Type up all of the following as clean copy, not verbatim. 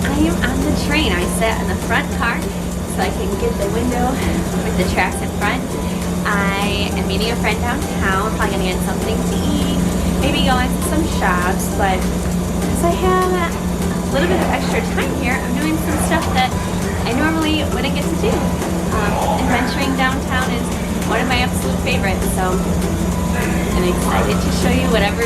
I am on the train. I sat in the front car so I can get the window with the tracks in front. I am meeting a friend downtown. Probably gonna get something to eat, maybe go into some shops, but since I have a little bit of extra time here, I'm doing some stuff that I normally wouldn't get to do. Adventuring downtown is one of my absolute favorites, so I'm excited to show you whatever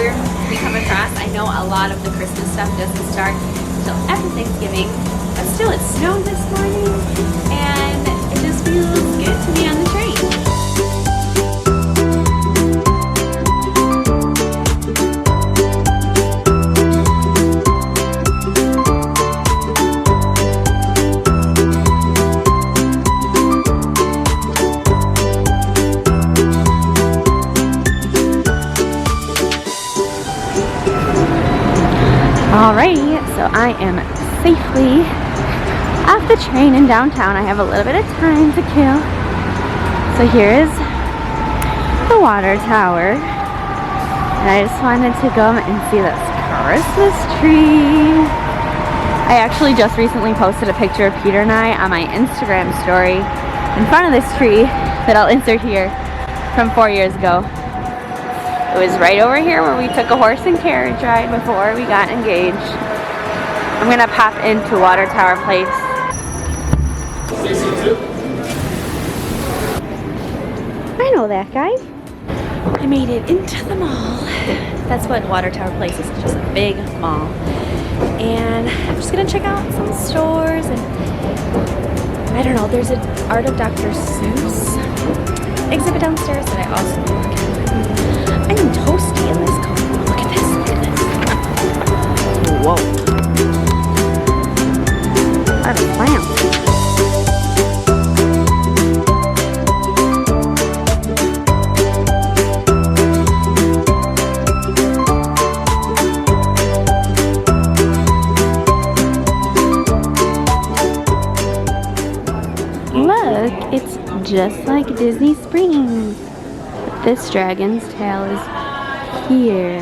we come across. I know a lot of the Christmas stuff doesn't start until after Thanksgiving, but still it snowed this morning and it just feels good to be on the train. Alrighty, so I am safely off the train in downtown. I have a little bit of time to kill. So here is the water tower. And I just wanted to go and see this Christmas tree. I actually just recently posted a picture of Peter and I on my Instagram story in front of this tree that I'll insert here from 4 years ago. It was right over here where we took a horse and carriage ride before we got engaged. I'm gonna pop into Water Tower Place. I know that guy. I made it into the mall. That's what Water Tower Place is, just a big mall. And I'm just gonna check out some stores and I don't know, there's an Art of Dr. Seuss exhibit downstairs that I also look at. I'm toasty in this coat. Look at this, look at this. Whoa. That's a plant. Look, it's just like Disney Springs. This dragon's tail is here.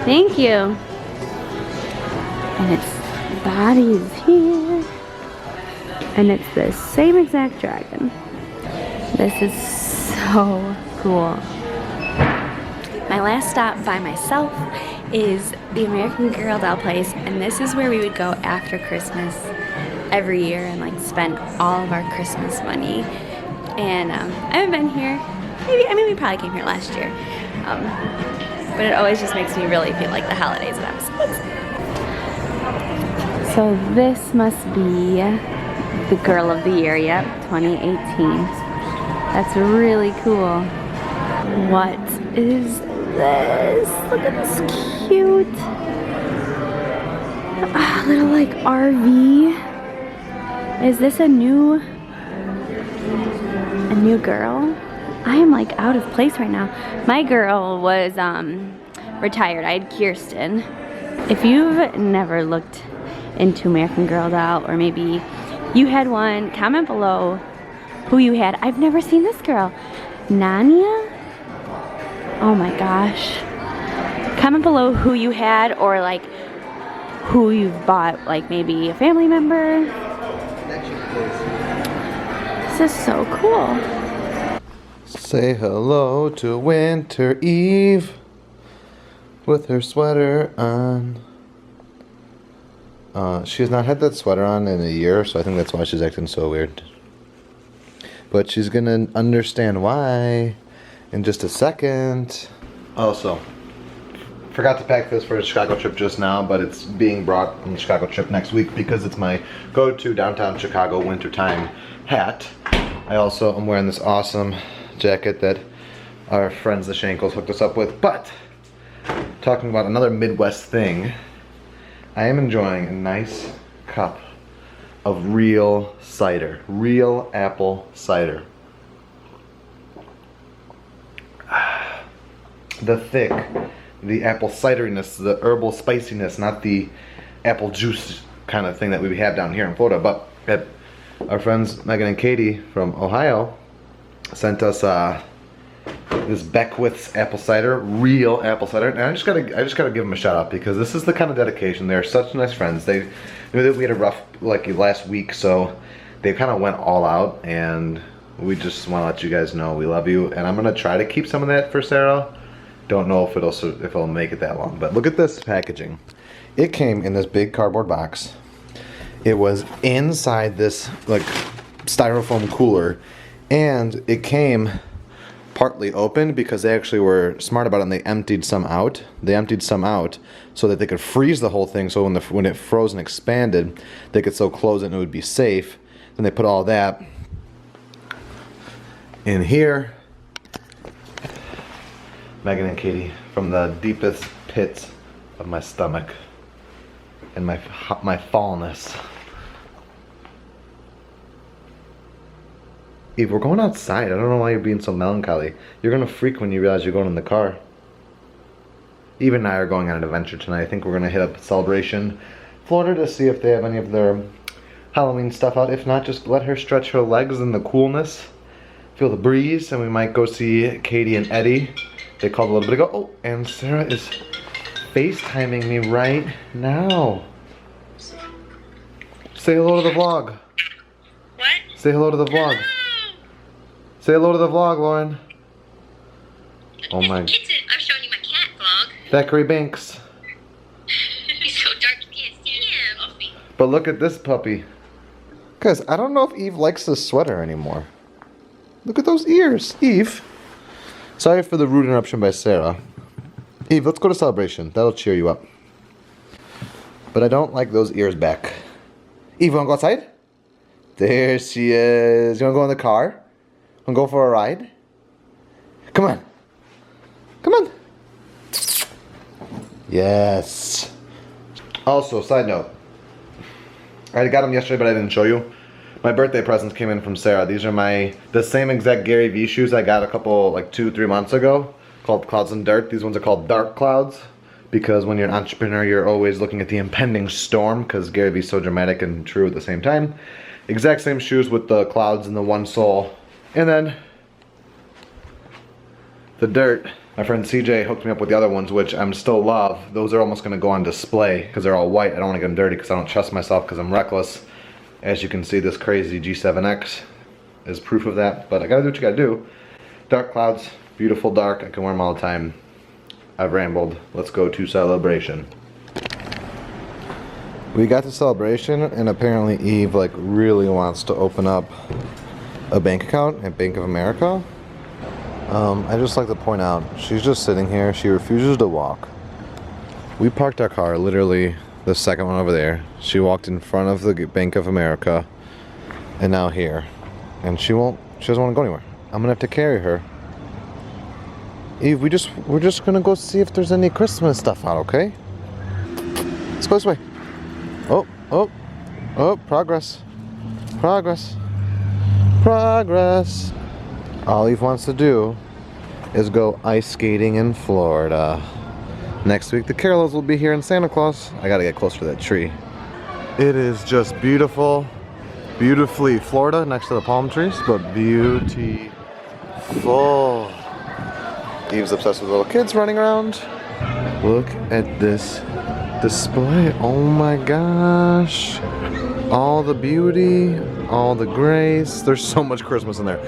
Thank you. And its body is here. And it's the same exact dragon. This is so cool. My last stop by myself is the American Girl doll place, and this is where we would go after Christmas every year and like spend all of our Christmas money. And I haven't been here. We probably came here last year, but it always just makes me really feel like the holidays, and I'm so excited. So this must be the Girl of the Year, yep, 2018. That's really cool. What is this? Look at this cute little like RV. Is this a new girl? I am like out of place right now. My girl was retired. I had Kirsten. If you've never looked into American Girl doll, or maybe you had one, comment below who you had. I've never seen this girl. Nania? Oh my gosh. Comment below who you had, or like who you've bought, like maybe a family member. This is so cool. Say hello to Winter Eve with her sweater on. She has not had that sweater on in a year, so I think that's why she's acting so weird. But she's gonna understand why in just a second. Also, forgot to pack this for the Chicago trip just now, but it's being brought on the Chicago trip next week because it's my go-to downtown Chicago wintertime hat. I also am wearing this awesome jacket that our friends the Shankles hooked us up with. But talking about another Midwest thing, I am enjoying a nice cup of real cider, real apple cider. The thick, the apple cideriness, the herbal spiciness, not the apple juice kind of thing that we have down here in Florida. But our friends Megan and Katie from Ohio sent us This Beckwith's apple cider, real apple cider, and I just gotta give them a shout out because this is the kind of dedication. They're such nice friends. They knew that we had a rough last week, so they kind of went all out, and we just want to let you guys know we love you. And I'm gonna try to keep some of that for Sarah. Don't know if it'll make it that long, but look at this packaging. It came in this big cardboard box. It was inside this like styrofoam cooler, and it came partly open because they actually were smart about it and they emptied some out. They emptied some out so that they could freeze the whole thing, so when it froze and expanded, they could still close it and it would be safe. Then they put all that in here. Megan and Katie, from the deepest pits of my stomach and my fallness. Eve, we're going outside. I don't know why you're being so melancholy. You're gonna freak when you realize you're going in the car. Eve and I are going on an adventure tonight. I think we're gonna hit up Celebration, Florida, to see if they have any of their Halloween stuff out. If not, just let her stretch her legs in the coolness, feel the breeze, and we might go see Katie and Eddie. They called a little bit ago. Oh, and Sarah is FaceTiming me right now. Say hello to the vlog. What? Say hello to the vlog. Say hello to the vlog, Lauren. Oh my. I'm showing you my cat vlog. Thackeray Banks. He's so dark you can't see him. But look at this puppy. Guys, I don't know if Eve likes this sweater anymore. Look at those ears. Eve. Sorry for the rude interruption by Sarah. Eve, let's go to Celebration. That'll cheer you up. But I don't like those ears back. Eve, wanna go outside? There she is. You wanna go in the car? Wanna go for a ride? Come on. Come on. Yes. Also, side note. I got them yesterday, but I didn't show you. My birthday presents came in from Sarah. These are the same exact Gary Vee shoes I got a couple, like 2-3 months ago, called Clouds and Dirt. These ones are called Dark Clouds because when you're an entrepreneur, you're always looking at the impending storm because Gary Vee's so dramatic and true at the same time. Exact same shoes with the clouds and the one sole. And then the Dirt. My friend CJ hooked me up with the other ones, which I'm still love. Those are almost going to go on display because they're all white. I don't want to get them dirty because I don't trust myself because I'm reckless. As you can see, this crazy G7X is proof of that, but I gotta do what you gotta do. Dark Clouds, beautiful dark, I can wear them all the time. I've rambled, let's go to Celebration. We got to Celebration, and apparently Eve really wants to open up a bank account at Bank of America. I just like to point out, she's just sitting here, she refuses to walk. We parked our car literally the second one over there. She walked in front of the Bank of America and now here, and she doesn't want to go anywhere. I'm gonna have to carry her. Eve, we're just gonna go see if there's any Christmas stuff out, okay? Let's go this way. Oh, progress. All Eve wants to do is go ice skating in Florida. Next week, the Carols will be here in Santa Claus. I gotta get closer to that tree. It is just beautifully Florida next to the palm trees, but beautiful. Eve's obsessed with little kids running around. Look at this display. Oh my gosh. All the beauty, all the grace. There's so much Christmas in there.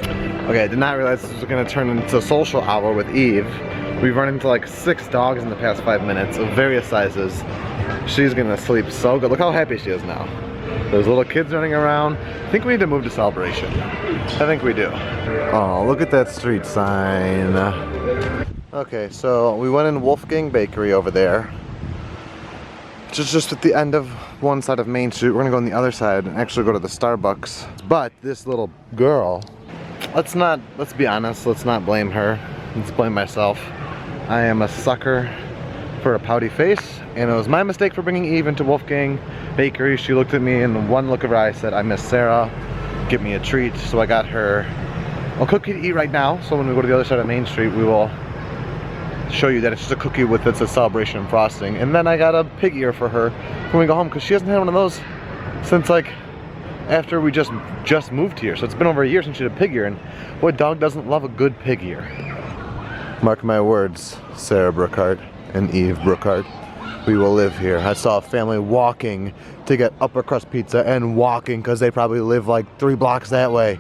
Okay, I did not realize this was gonna turn into a social hour with Eve. We've run into like 6 dogs in the past 5 minutes of various sizes. She's gonna sleep so good. Look how happy she is now. There's little kids running around. I think we need to move to Celebration. I think we do. Oh, look at that street sign. Okay, so we went in Wolfgang Bakery over there. Just at the end of one side of Main Street. We're gonna go on the other side and actually go to the Starbucks. But this little girl, let's be honest, let's not blame her. Let's blame myself. I am a sucker for a pouty face, and it was my mistake for bringing Eve into Wolfgang Bakery. She looked at me, and one look of her eye said, I miss Sarah, give me a treat. So I got her a cookie to eat right now, so when we go to the other side of Main Street, we will show you that it's just a cookie with a Celebration frosting. And then I got a pig ear for her when we go home, because she hasn't had one of those since after we just moved here. So it's been over a year since she had a pig ear, and what dog doesn't love a good pig ear? Mark my words, Sarah Brookhart and Eve Brookhart. We will live here. I saw a family walking to get upper crust pizza and walking because they probably live like 3 blocks that way.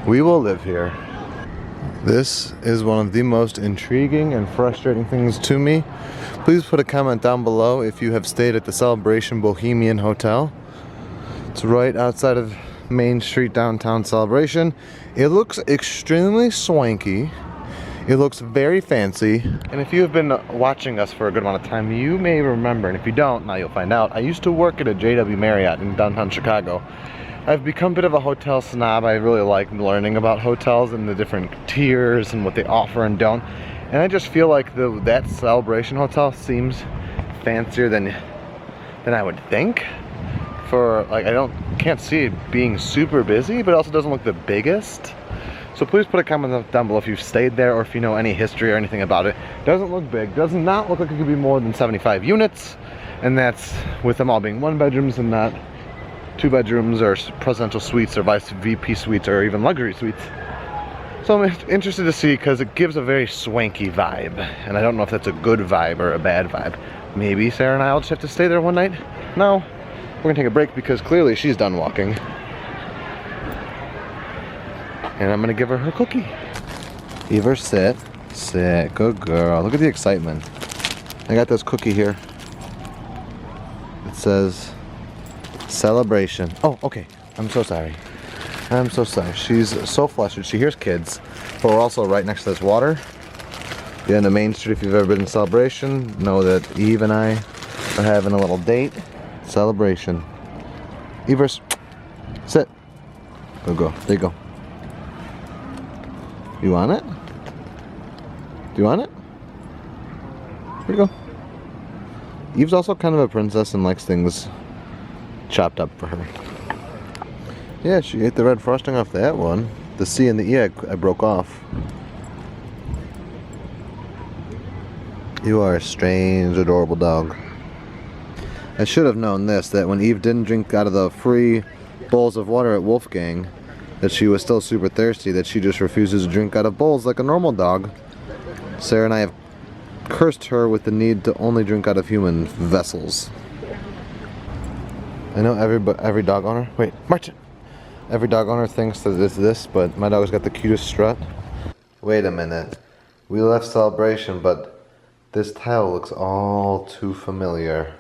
We will live here. This is one of the most intriguing and frustrating things to me. Please put a comment down below if you have stayed at the Celebration Bohemian Hotel. It's right outside of Main Street, downtown Celebration. It looks extremely swanky. It looks very fancy. And if you have been watching us for a good amount of time, you may remember, and if you don't, now you'll find out, I used to work at a JW Marriott in downtown Chicago. I've become a bit of a hotel snob. I really like learning about hotels and the different tiers and what they offer and don't. And I just feel like that Celebration Hotel seems fancier than I would think. For like, can't see it being super busy, but it also doesn't look the biggest. So please put a comment down below if you've stayed there or if you know any history or anything about it. Doesn't look big. Does not look like it could be more than 75 units, and that's with them all being 1 bedrooms and not 2 bedrooms or presidential suites or vice VP suites or even luxury suites. So I'm interested to see because it gives a very swanky vibe, and I don't know if that's a good vibe or a bad vibe. Maybe Sarah and I will just have to stay there one night. No, we're gonna take a break because clearly she's done walking. And I'm gonna give her cookie. Eva, sit. Sit, good girl. Look at the excitement. I got this cookie here. It says Celebration. Oh, okay. I'm so sorry. I'm so sorry. She's so flustered. She hears kids, but we're also right next to this water. The end of Main Street, if you've ever been in Celebration, know that Eve and I are having a little date. Celebration. Evers, sit. Go. There you go. You want it? Do you want it? Here you go. Eve's also kind of a princess and likes things chopped up for her. Yeah, she ate the red frosting off that one. The C and the E I broke off. You are a strange, adorable dog. I should have known this, that when Eve didn't drink out of the free bowls of water at Wolfgang, that she was still super thirsty, that she just refuses to drink out of bowls like a normal dog. Sarah and I have cursed her with the need to only drink out of human vessels. I know every dog owner, wait, march it. Every dog owner thinks that it's this, but my dog's got the cutest strut. Wait a minute. We left Celebration, but this tile looks all too familiar.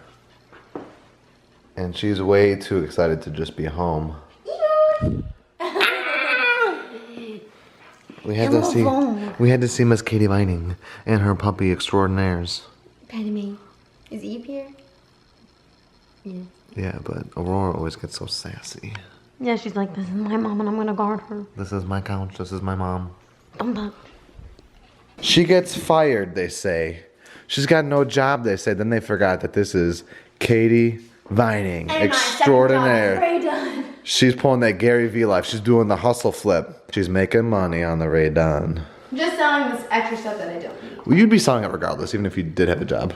And she's way too excited to just be home. We had to see Miss Katie Vining and her puppy extraordinaires. Petty me. Is Eve here? Yeah. Yeah, but Aurora always gets so sassy. Yeah, she's like, this is my mom and I'm gonna guard her. This is my couch, this is my mom. Don't touch. She gets fired, they say. She's got no job, they say. Then they forgot that this is Katie Vining, extraordinaire. She's pulling that Gary Vee life. She's doing the hustle flip. She's making money on the Ray Dunn. I'm just selling this extra stuff that I don't need. Well, you'd be selling it regardless, even if you did have a job.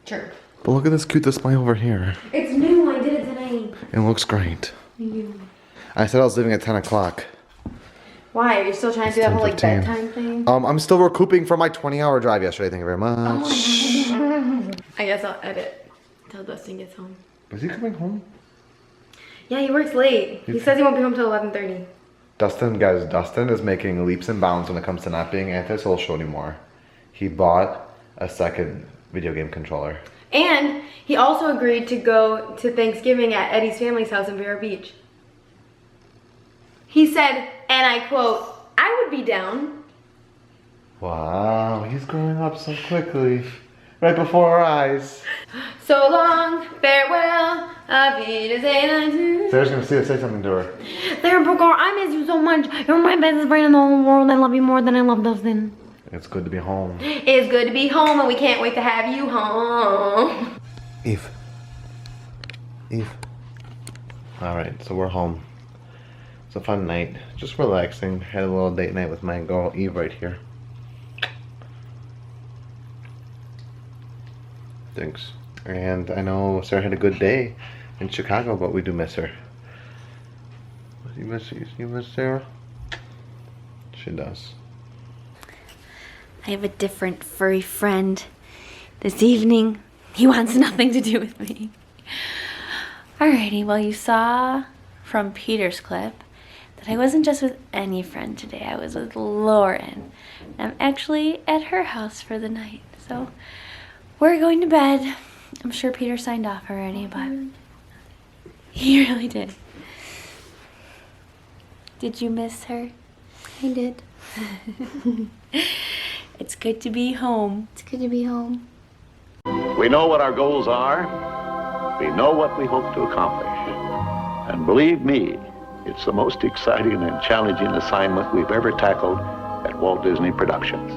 Sure. But look at this cute display over here. It's new. I did it today. It looks great. Thank you. I said I was leaving at 10 o'clock. Why? Are you still trying to do that whole like bedtime thing? I'm still recouping from my 20-hour drive yesterday. Thank you very much. Oh I guess I'll edit until Dustin gets home. Is he coming home? Yeah, he works late. He says he won't be home till 11:30. Dustin is making leaps and bounds when it comes to not being antisocial anymore. He bought a second video game controller. And he also agreed to go to Thanksgiving at Eddie's family's house in Vero Beach. He said, and I quote, I would be down. Wow, he's growing up so quickly. Right before our eyes. So long, farewell, auf Wiedersehen. Sarah's gonna say something to her. Sarah Brookhart, I miss you so much. You're my best friend in the whole world. I love you more than I love Dustin. It's good to be home. It's good to be home, and we can't wait to have you home. Eve. Alright, so we're home. It's a fun night. Just relaxing. Had a little date night with my girl Eve right here. Thanks. And I know Sarah had a good day in Chicago, but we do miss her. You miss Sarah? She does. I have a different furry friend this evening. He wants nothing to do with me. Alrighty, well, you saw from Peter's clip that I wasn't just with any friend today. I was with Lauren. I'm actually at her house for the night. So we're going to bed. I'm sure Peter signed off already, but he really did. Did you miss her? I did. It's good to be home. It's good to be home. We know what our goals are. We know what we hope to accomplish. And believe me, it's the most exciting and challenging assignment we've ever tackled at Walt Disney Productions.